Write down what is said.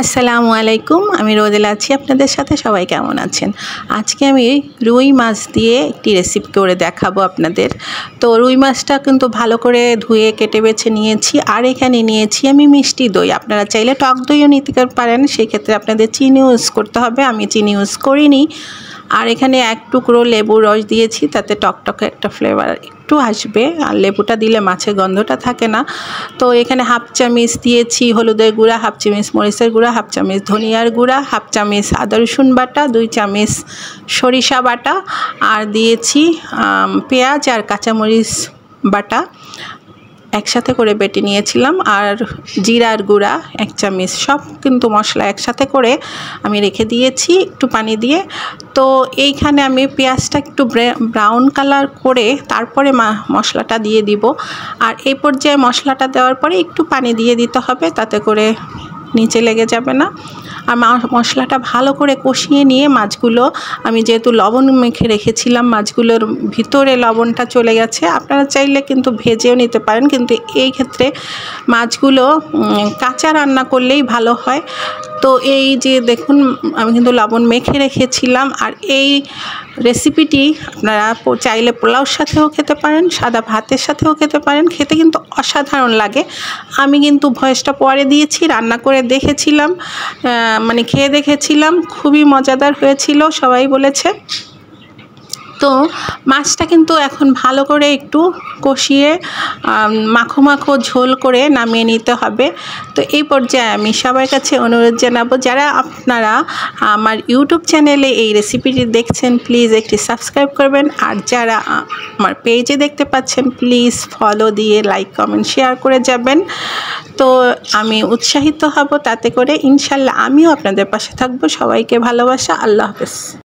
আসসালামু আলাইকুম, আমি রোদেলা আছি আপনাদের সাথে। সবাই কেমন আছেন? আজকে আমি রুই মাছ দিয়ে একটি রেসিপি করে দেখাবো আপনাদের। তো রুই মাছটা কিন্তু ভালো করে ধুয়ে কেটে বেছে নিয়েছি। আর এখানে নিয়েছি আমি মিষ্টি দই। আপনারা চাইলে টক দইও নিতে পারেন, সেই ক্ষেত্রে আপনাদের চিনি ইউজ করতে হবে। আমি চিনি ইউজ করিনি। আর এখানে এক টুকরো লেবুর রস দিয়েছি, তাতে টকটকে একটা ফ্লেভার একটু আসবে। আর লেবুটা দিলে মাছের গন্ধটা থাকে না। তো এখানে হাফ চামচ দিয়েছি হলুদের গুঁড়া, হাফ চামচ মরিচের গুঁড়া, হাফ চামচ ধনিয়ার গুঁড়া, হাফ চামচ আদা রসুন বাটা, 2 চামচ সরিষা বাটা, আর দিয়েছি পেঁয়াজ আর কাঁচামরিচ বাটা একসাথে করে বেটে নিয়েছিলাম। আর জিরার গুঁড়া 1 চামচ, সব কিন্তু মশলা একসাথে করে আমি রেখে দিয়েছি একটু পানি দিয়ে। তো এইখানে আমি পেঁয়াজটা একটু ব্রাউন কালার করে তারপরে মশলাটা দিয়ে দিব। আর এই পর্যায়ে মশলাটা দেওয়ার পরে একটু পানি দিয়ে দিতে হবে, তাতে করে নিচে লেগে যাবে না। আর মশলাটা ভালো করে কষিয়ে নিয়ে মাছগুলো, আমি যেহেতু লবণ মেখে রেখেছিলাম, মাছগুলোর ভিতরে লবণটা চলে গেছে। আপনারা চাইলে কিন্তু ভেজেও নিতে পারেন, কিন্তু এই ক্ষেত্রে মাছগুলো কাঁচা রান্না করলেই ভালো হয়। তো এই যে দেখুন, আমি কিন্তু লবণ মেখে রেখেছিলাম। আর এই রেসিপিটি আপনারা চাইলে পোলাওর সাথেও খেতে পারেন, সাদা ভাতের সাথেও খেতে পারেন। খেতে কিন্তু অসাধারণ লাগে। আমি কিন্তু ভয়েসটা পরে দিয়েছি, রান্না করে দেখেছিলাম, মানে খেয়ে দেখেছিলাম, খুবই মজাদার হয়েছিল, সবাই বলেছে। তো মাছটা কিন্তু এখন ভালো করে একটু কষিয়ে মাখো মাখো ঝোল করে নামিয়ে নিতে হবে। তো এই পর্যায়ে আমি সবার কাছে অনুরোধ জানাবো, যারা আপনারা আমার ইউটিউব চ্যানেলে এই রেসিপিটি দেখছেন, প্লিজ একটি সাবস্ক্রাইব করবেন। আর যারা আমার পেজে দেখতে পাচ্ছেন, প্লিজ ফলো দিয়ে লাইক কমেন্ট শেয়ার করে যাবেন। তো আমি উৎসাহিত হব তাতে করে। ইনশাল্লাহ আমিও আপনাদের পাশে থাকবো। সবাইকে ভালোবাসা। আল্লাহ হাফেজ।